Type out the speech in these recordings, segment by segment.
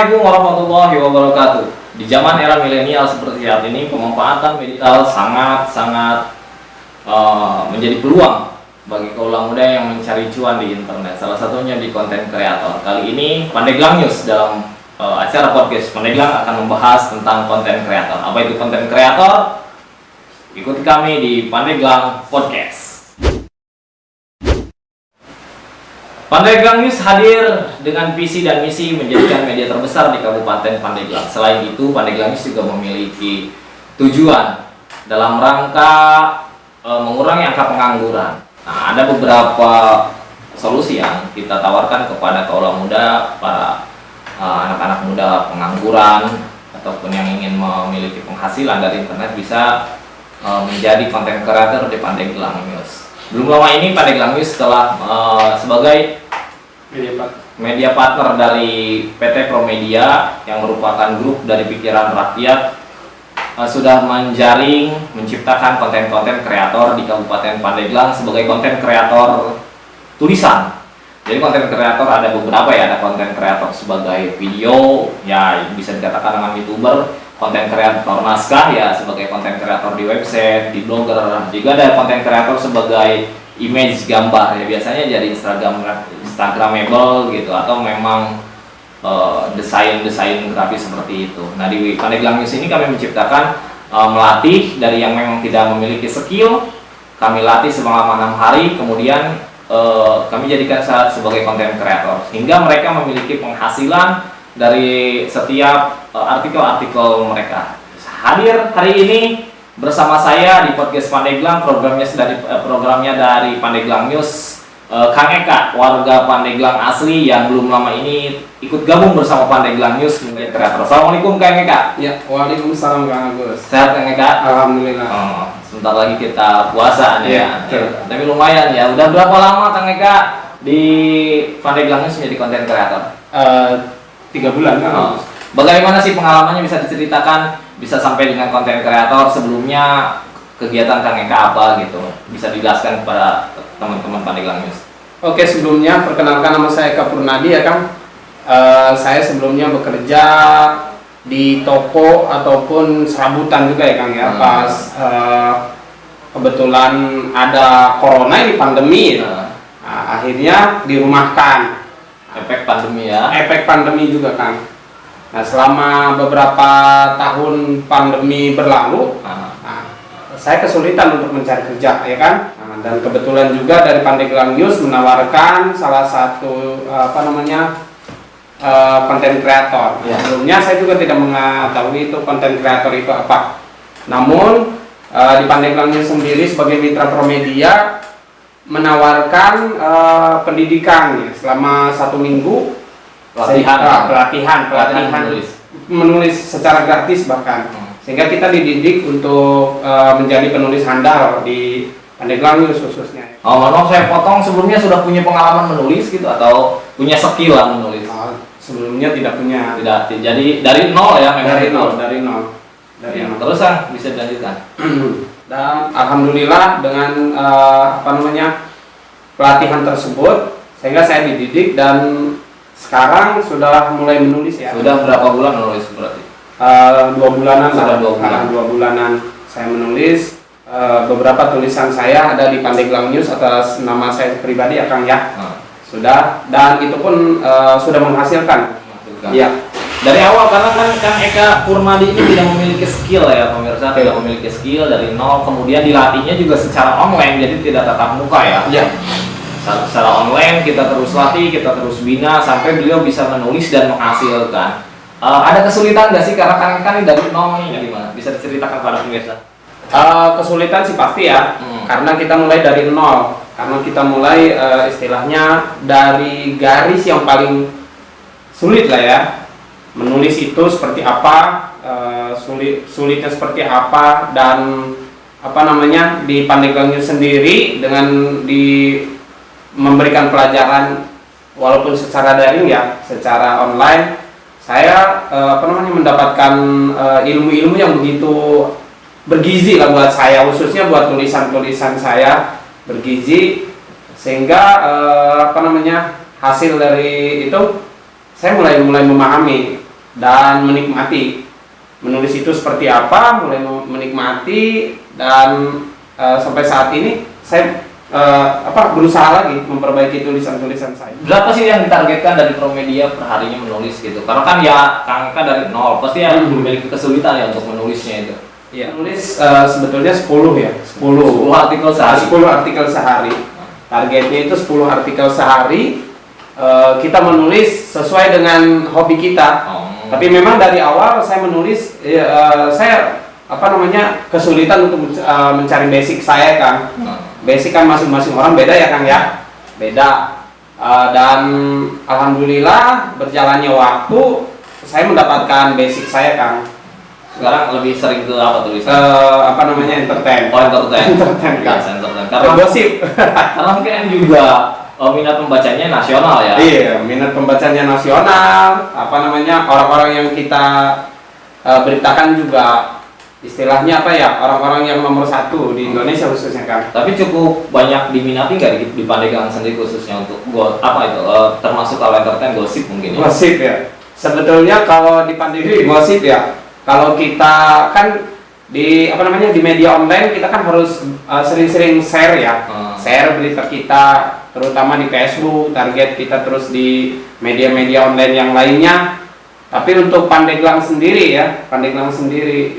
Assalamualaikum warahmatullahi wabarakatuh. Di zaman era milenial seperti saat ini, pemanfaatan digital sangat menjadi peluang bagi kaula muda yang mencari cuan di internet. Salah satunya di konten kreator. Kali ini Pandeglang News dalam acara podcast Pandeglang akan membahas tentang konten kreator. Apa itu konten kreator? Ikuti kami di Pandeglang Podcast. Pandeglang News hadir dengan visi dan misi menjadikan media terbesar di Kabupaten Pandeglang. Selain itu, Pandeglang News juga memiliki tujuan dalam rangka mengurangi angka pengangguran. Nah, ada beberapa solusi yang kita tawarkan kepada kaula muda, para anak-anak muda pengangguran ataupun yang ingin memiliki penghasilan dari internet bisa menjadi konten kreator di Pandeglang News. Belum lama ini Pandeglang News telah sebagai media partner dari PT Promedia yang merupakan grup dari pikiran rakyat sudah menjaring menciptakan konten-konten kreator di Kabupaten Pandeglang sebagai konten kreator tulisan. Jadi konten kreator ada beberapa ya, ada konten kreator sebagai video ya bisa dikatakan dengan YouTuber, konten kreator naskah ya sebagai konten kreator di website, di blogger, juga ada konten kreator sebagai image gambar ya biasanya jadi Instagramable gitu atau memang desain grafis seperti itu. Nah di Pandeglang News ini kami menciptakan melatih dari yang memang tidak memiliki skill, kami latih selama 6 hari, kemudian kami jadikan sebagai konten kreator sehingga mereka memiliki penghasilan dari setiap artikel-artikel mereka. Hadir hari ini bersama saya di podcast Pandeglang, programnya dari Pandeglang News, Kang Eka, warga Pandeglang asli yang belum lama ini ikut gabung bersama Pandeglang News menjadi kreator. Assalamualaikum Kang Eka. Ya, waalaikumsalam Kang Agus. Sehat Kang Eka? Alhamdulillah. Sebentar lagi kita puasa nih ya. Tapi lumayan ya. Udah berapa lama Kang Eka di Pandeglang News menjadi konten kreator? 3 bulan kan. Bagaimana sih pengalamannya, bisa diceritakan, bisa sampai dengan konten kreator? Sebelumnya kegiatan Kang Eka apa gitu, bisa dijelaskan kepada teman-teman Pandeglang News. Oke, sebelumnya perkenalkan nama saya Eka Purnadi ya Kang. Saya sebelumnya bekerja di toko ataupun serabutan juga ya Kang ya. Pas kebetulan ada corona ini, pandemi akhirnya dirumahkan. Efek pandemi ya. Efek pandemi juga Kang. Nah, selama beberapa tahun pandemi berlalu, saya kesulitan untuk mencari kerja, ya kan? Dan kebetulan juga dari Pandeglang News menawarkan salah satu konten kreator. Ya. Sebelumnya saya juga tidak mengetahui itu konten kreator itu apa. Namun di Pandeglang News sendiri sebagai mitra Promedia menawarkan pendidikan ya, selama 1 minggu. Pelatihan menulis secara gratis bahkan, sehingga kita dididik untuk menjadi penulis handal di Pandeglang News khususnya. Mohon saya potong, sebelumnya sudah punya pengalaman menulis gitu atau punya skill lah menulis? Sebelumnya tidak punya. Tidak, jadi dari nol ya, dari nol. Terus Kang bisa dilanjutkan. Dan alhamdulillah dengan pelatihan tersebut sehingga saya dididik dan sekarang sudah mulai menulis ya. Sudah berapa bulan menulis berarti? 2 bulanan. Sudah 2 bulan. 2 bulanan saya menulis. Beberapa tulisan saya ada di Pandeglang News atas nama saya pribadi ya Kang ya. Sudah, dan itu pun sudah menghasilkan. Iya. Dari awal, karena kan Kang Eka Purnadi ini tidak memiliki skill ya pemirsa, tidak memiliki skill dari nol, kemudian dilatihnya juga secara online, jadi tidak tatap muka ya. Iya. Secara online kita terus latih, kita terus bina sampai beliau bisa menulis dan menghasilkan. Ada kesulitan nggak sih karena Kang ini dari nol nih, gimana? Bisa diceritakan pada pemirsa? Kesulitan sih pasti ya, karena kita mulai dari nol, karena kita mulai istilahnya dari garis yang paling sulit lah ya. Menulis itu seperti apa, sulitnya seperti apa, dan di Pandeglang News sendiri dengan memberikan pelajaran walaupun secara daring ya, secara online, saya mendapatkan ilmu-ilmu yang begitu bergizi lah buat saya, khususnya buat tulisan-tulisan saya bergizi, sehingga hasil dari itu saya mulai memahami dan menikmati. Menulis itu seperti apa, mulai menikmati, dan sampai saat ini saya berusaha lagi memperbaiki tulisan-tulisan saya. Berapa sih yang ditargetkan dari Promedia per harinya menulis gitu? Karena kan ya Kang Eka dari nol, pasti ya memiliki kesulitan ya untuk menulisnya itu. Iya. Menulis sebetulnya 10 ya, 10 artikel sehari. 10 artikel sehari. Targetnya itu 10 artikel sehari. Kita menulis sesuai dengan hobi kita. Tapi memang dari awal saya menulis, saya kesulitan untuk mencari basic saya, Kang. Basic kan masing-masing orang beda ya, Kang ya, beda. Dan alhamdulillah berjalannya waktu saya mendapatkan basic saya, Kang. Sekarang lebih sering ke apa tulisan? Entertain. Oh, entertain. Entertain, Kang. Entertain. Karena gosip. Karena mungkin juga minat pembacanya nasional ya. Iya, minat pembacanya nasional. Orang-orang yang kita beritakan juga istilahnya orang-orang yang nomor 1 di Indonesia khususnya, Kang. Tapi cukup banyak diminati nggak di Pandeglang sendiri khususnya untuk termasuk kalau entertain gosip mungkin ya? Gosip ya. Sebetulnya kalau di Pandeglang gosip ya, kalau kita kan di media online kita kan harus sering-sering share ya. Share berita kita, terutama di Facebook, target kita terus di media-media online yang lainnya. Tapi untuk Pandeglang sendiri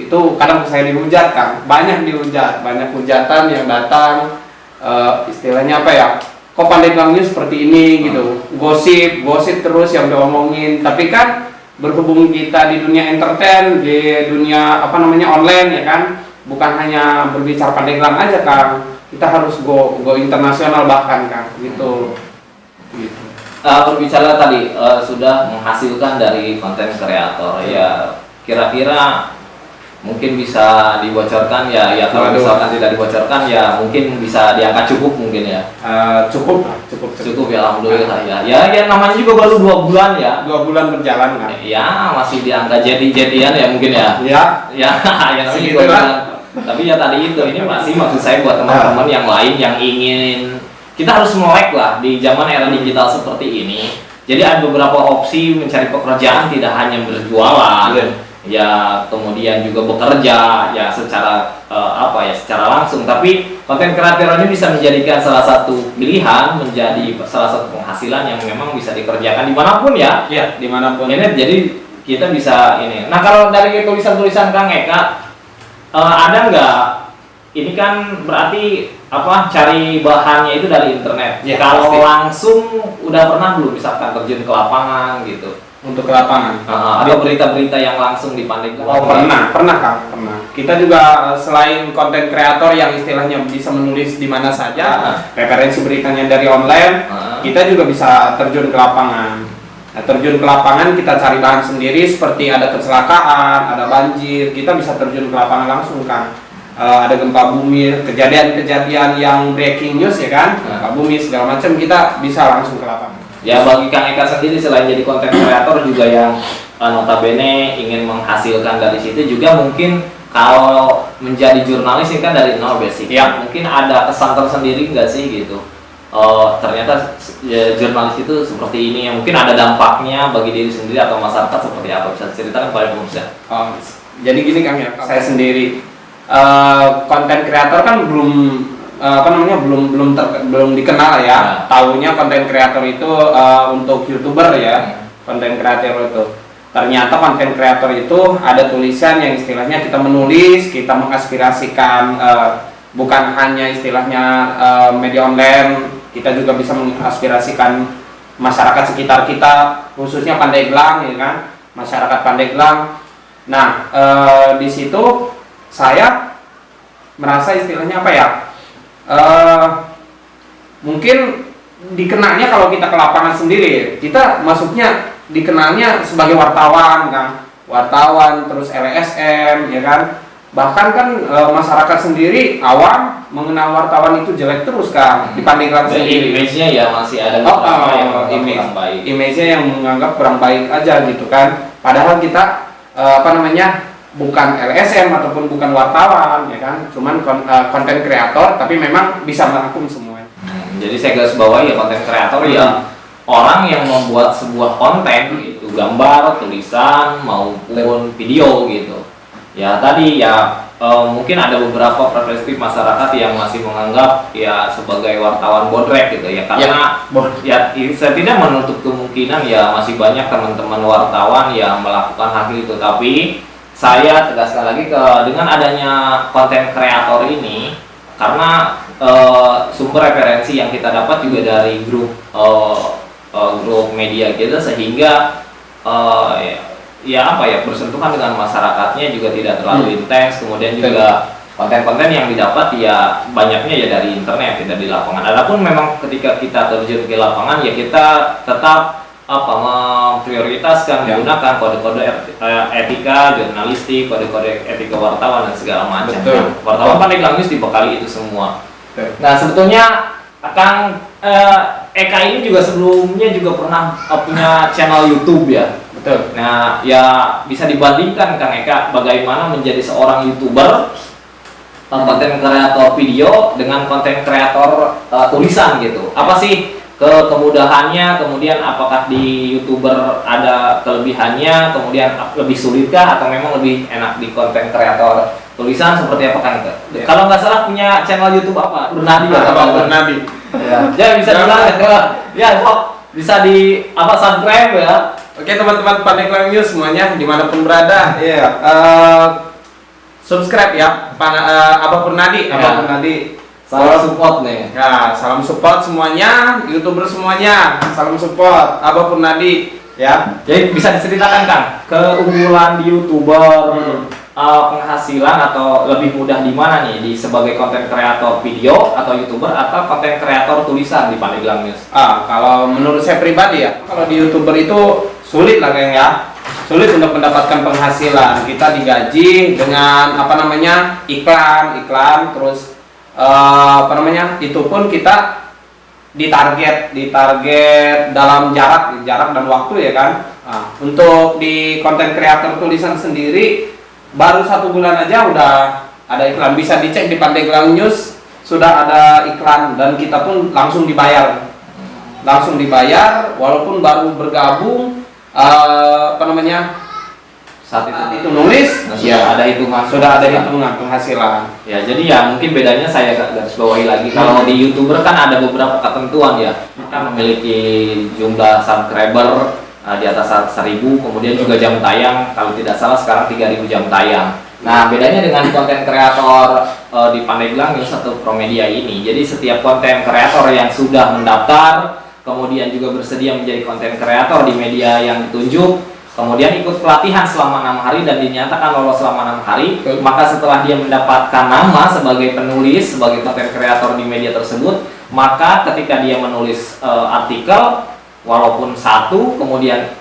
itu kadang saya dihujat, Kang. Banyak hujatan yang datang, istilahnya kok Pandeglang News seperti ini gitu. Gosip terus yang diomongin. Tapi kan berhubung kita di dunia entertain, di dunia online ya kan, bukan hanya berbicara Pandeglang aja, Kang. Kita harus go internasional bahkan, Kang, gitu. Berbicara tadi sudah menghasilkan dari konten kreator ya, kira-kira mungkin bisa dibocorkan ya kalau misalkan tidak dibocorkan ya mungkin bisa diangkat cukup mungkin ya. Cukup ya, alhamdulillah ya namanya juga baru 2 bulan ya. 2 bulan berjalan, kan ya masih di angka jadi-jadian ya mungkin ya namanya juga bulan. Tapi ya tadi itu ini masih maksud saya buat teman-teman yang lain yang ingin, kita harus melek lah di zaman era digital seperti ini. Jadi ada beberapa opsi mencari pekerjaan, tidak hanya berjualan, ya kemudian juga bekerja ya secara secara langsung. Tapi konten kreator ini bisa menjadikan salah satu pilihan, menjadi salah satu penghasilan yang memang bisa dikerjakan dimanapun ya. Iya, dimanapun. Ini jadi kita bisa ini. Nah kalau dari tulisan-tulisan Kang Eka, ada nggak? Ini kan berarti cari bahannya itu dari internet. Ya, kalau pasti. langsung udah pernah belum misalkan terjun ke lapangan gitu? Untuk ke lapangan. Ada berita-berita yang langsung di Pandeglang? Oh pernah Kang, pernah. Kita juga selain konten kreator yang istilahnya bisa menulis di mana saja, referensi beritanya dari online, kita juga bisa terjun ke lapangan. Nah, terjun ke lapangan kita cari bahan sendiri, seperti ada kecelakaan, ada banjir, kita bisa terjun ke lapangan langsung, Kang. Ada gempa bumi, kejadian-kejadian yang breaking news ya kan, gempa bumi segala macam, kita bisa langsung ke lapangan. Ya bagi Kang Eka sendiri selain jadi konten kreator juga yang notabene ingin menghasilkan dari situ juga mungkin kalau menjadi jurnalis ini kan dari nol basic. Ya. Mungkin ada kesan tersendiri nggak sih gitu? Ternyata jurnalis itu seperti ini, mungkin ada dampaknya bagi diri sendiri atau masyarakat seperti apa, bisa ceritakan pada pemirsa? Jadi gini Kang ya, saya sendiri konten kreator kan belum dikenal ya. Taunya konten kreator itu untuk YouTuber ya. Konten kreator itu. Ternyata konten kreator itu ada tulisan yang istilahnya kita menulis, kita mengaspirasikan bukan hanya istilahnya media online, kita juga bisa mengaspirasikan masyarakat sekitar kita, khususnya Pandeglang ya kan, masyarakat Pandeglang. Nah, di situ saya merasa istilahnya mungkin dikenalnya kalau kita ke lapangan sendiri, kita masuknya dikenalnya sebagai wartawan kan, wartawan terus LSM ya kan, bahkan kan masyarakat sendiri awam mengenal wartawan itu jelek terus kan di Pandeglang sendiri. Image-nya ya masih ada kurang baik. Image-nya yang menganggap kurang baik aja gitu kan, padahal kita bukan LSM ataupun bukan wartawan ya kan, cuman konten kreator tapi memang bisa merangkum semua. Jadi saya garis bawahi ya konten kreator ya orang yang membuat sebuah konten itu gambar, tulisan maupun video gitu. Ya tadi ya mungkin ada beberapa perspektif masyarakat yang masih menganggap ya sebagai wartawan bodrek gitu ya, karena ya saya tidak menutup kemungkinan ya masih banyak teman-teman wartawan yang melakukan hal itu, tapi saya tegaskan lagi dengan adanya konten kreator ini, karena sumber referensi yang kita dapat juga dari grup media kita, sehingga bersentuhan dengan masyarakatnya juga tidak terlalu intens. Kemudian juga konten-konten yang didapat ya banyaknya ya dari internet, tidak di lapangan. Adapun memang ketika kita terjun ke lapangan ya kita tetap memprioritaskan menggunakan kode-kode etika jurnalistik, kode-kode etika wartawan dan segala macam. Nah, wartawan Pandeglang News dibekali itu semua. Nah, sebetulnya Kang Eka ini juga sebelumnya juga pernah punya channel YouTube ya. Betul. Nah, ya bisa dibandingkan Kang Eka bagaimana menjadi seorang YouTuber, konten kreator video dengan konten kreator tulisan gitu. Apa sih kemudahannya, kemudian apakah di YouTuber ada kelebihannya, kemudian lebih sulitkah atau memang lebih enak di konten kreator tulisan, seperti apa Kang? Ya. Kalau nggak salah punya channel YouTube apa? Bernadi ya? Bernadi. Ya, jadi bisa bisa di subscribe ya. Oke teman-teman Pandeglang News semuanya dimanapun berada, subscribe ya, Abah Bernadi, Abah Bernadi. Salam support nih. Ya, salam support semuanya, YouTuber semuanya, salam support Abah Purnadi ya. Jadi bisa diceritakan Kang, keunggulan di YouTuber, penghasilan atau lebih mudah di mana nih, di sebagai konten kreator video atau YouTuber atau konten kreator tulisan di Pandeglang News? Kalau menurut saya pribadi ya, kalau di YouTuber itu sulit lah Kang ya. Sulit untuk mendapatkan penghasilan. Kita digaji dengan iklan, terus itu pun kita ditarget dalam jarak dan waktu ya kan. Untuk di konten kreator tulisan sendiri baru 1 bulan aja udah ada iklan, bisa dicek di Pandeglang News sudah ada iklan dan kita pun langsung dibayar walaupun baru bergabung saat itu nulis ya ada hitungan, sudah ada hitungan penghasilan ya. Jadi ya mungkin bedanya saya garis bawahi lagi, kalau di YouTuber kan ada beberapa ketentuan ya, kita memiliki jumlah subscriber di atas 1.000, kemudian juga jam tayang, kalau tidak salah sekarang 3.000 jam tayang. Nah, bedanya dengan konten kreator di Pandeglang News atau Promedia ini, jadi setiap konten kreator yang sudah mendaftar kemudian juga bersedia menjadi konten kreator di media yang ditunjuk, kemudian ikut pelatihan selama 6 hari dan dinyatakan lolos selama 6 hari, maka setelah dia mendapatkan nama sebagai penulis, sebagai konten kreator di media tersebut, maka ketika dia menulis artikel, walaupun satu, kemudian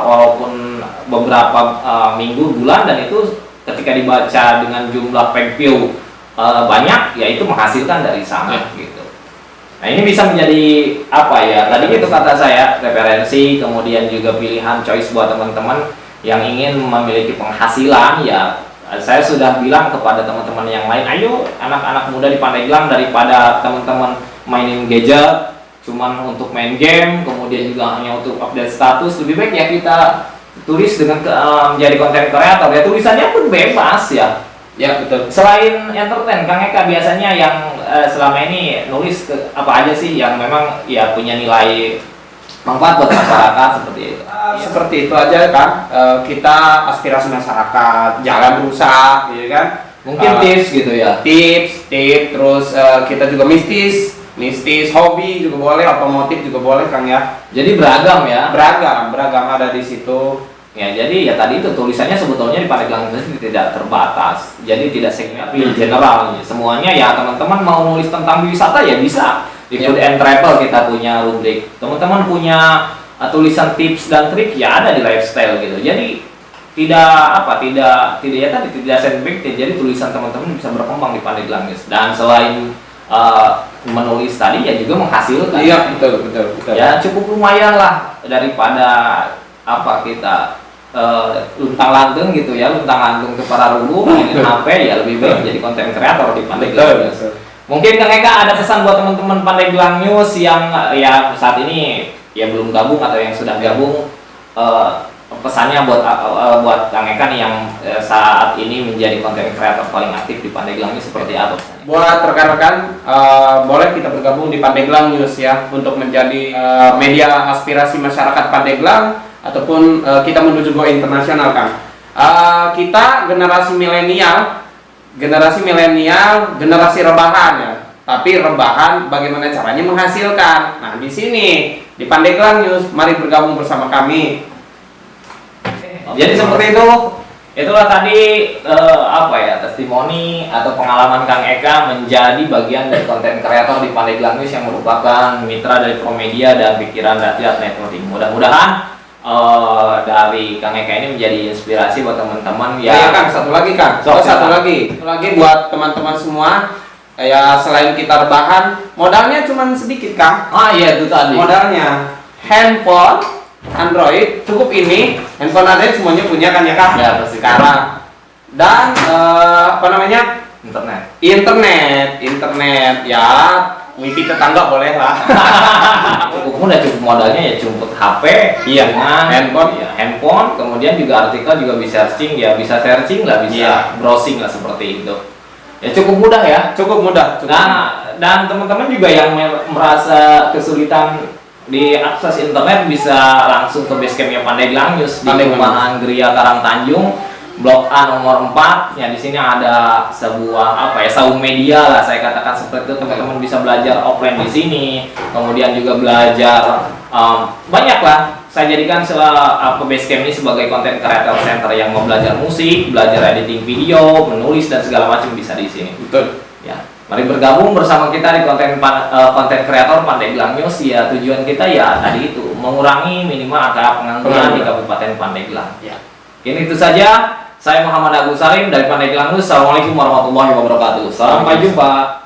walaupun beberapa minggu, bulan, dan itu ketika dibaca dengan jumlah page view banyak, ya itu menghasilkan dari sana gitu. Nah, ini bisa menjadi apa ya, tadi itu kata saya, referensi, kemudian juga pilihan choice buat teman-teman yang ingin memiliki penghasilan. Ya, saya sudah bilang kepada teman-teman yang lain, ayo anak-anak muda di Pandeglang, daripada teman-teman mainin gadget cuman untuk main game, kemudian juga hanya untuk update status, lebih baik ya kita tulis dengan menjadi konten kreator ya, tulisannya pun bebas ya. Ya betul. Selain entertain, Kang Eka biasanya yang selama ini nulis apa aja sih yang memang ya punya nilai manfaat buat masyarakat seperti itu? Seperti itu aja kan. Kita aspirasi masyarakat, jalan rusak, gitu kan? Mungkin tips gitu ya. Tips, terus kita juga mistis, hobi juga boleh, otomotif juga boleh Kang ya. Jadi beragam ya? Beragam ada di situ. Ya, jadi ya tadi itu tulisannya sebetulnya di Pandeglang News tidak terbatas, jadi tidak segmented general, semuanya ya. Teman-teman mau nulis tentang wisata ya bisa di Food and Travel, kita punya rubrik. Teman-teman punya tulisan tips dan trik ya ada di lifestyle gitu. Jadi tidak segmented, jadi tulisan teman-teman bisa berkembang di Pandeglang News. Dan selain menulis tadi ya juga menghasilkan. Iya, betul. Ya cukup lumayan lah daripada kita luntang lantung gitu ya, luntang lantung ke para rubuh mainin HP, ya lebih baik jadi konten kreator di Pandeglang News. Mungkin Kang Eka ada pesan buat teman-teman Pandeglang News yang ya saat ini yang belum gabung atau yang sudah gabung, pesannya buat Kang Eka nih yang saat ini menjadi konten kreator paling aktif di Pandeglang ini seperti apa pesannya? Buat rekan-rekan, boleh kita bergabung di Pandeglang News ya, untuk menjadi media aspirasi masyarakat Pandeglang ataupun kita menuju go internasional, Kang. Kita generasi milenial, generasi rebahan ya. Tapi rebahan bagaimana caranya menghasilkan. Nah, di sini di Pandeglang News, mari bergabung bersama kami. Jadi seperti itu, itulah tadi testimoni atau pengalaman Kang Eka menjadi bagian dari konten kreator di Pandeglang News yang merupakan mitra dari Promedia dan Pikiran Rakyat Networking. Mudah-mudahan dari Kang Eka ini menjadi inspirasi buat teman-teman Ya, yang Kang, satu lagi Kang. Satu lagi buat teman-teman semua. Ya, selain kita rebahan, modalnya cuma sedikit, Kang. iya itu tadi. Modalnya handphone Android cukup ini, handphone Android semuanya punya kan ya, Kang? Ya, pasti. Sekarang. Dan internet ya, wifi tetangga boleh lah. Cukup mudah, cukup modalnya ya cukup HP, Iya, dengan handphone. handphone, kemudian juga artikel juga bisa searching lah, bisa Iya. browsing lah seperti itu. Ya cukup mudah ya. Cukup mudah. Nah, dan teman-teman juga yang merasa kesulitan di akses internet bisa langsung ke basecampnya Pandeglang News di Pandeglang. perumahan Geria Karang Tanjung, Blok A nomor 4. Ya di sini ada sebuah saung media lah saya katakan seperti itu. Teman-teman bisa belajar offline di sini, kemudian juga belajar banyak lah. Saya jadikan Basecamp ini sebagai konten creator center yang mau belajar musik, belajar editing video, menulis dan segala macam bisa di sini. Betul. Ya, mari bergabung bersama kita di konten kreator Pandeglang News. Ya, tujuan kita ya tadi itu mengurangi minimal angka pengangguran di Kabupaten Pandeglang. Ya. Ini itu saja. Saya Muhammad Agus Salim dari Pandeglang News. Assalamualaikum warahmatullahi wabarakatuh. Sampai jumpa.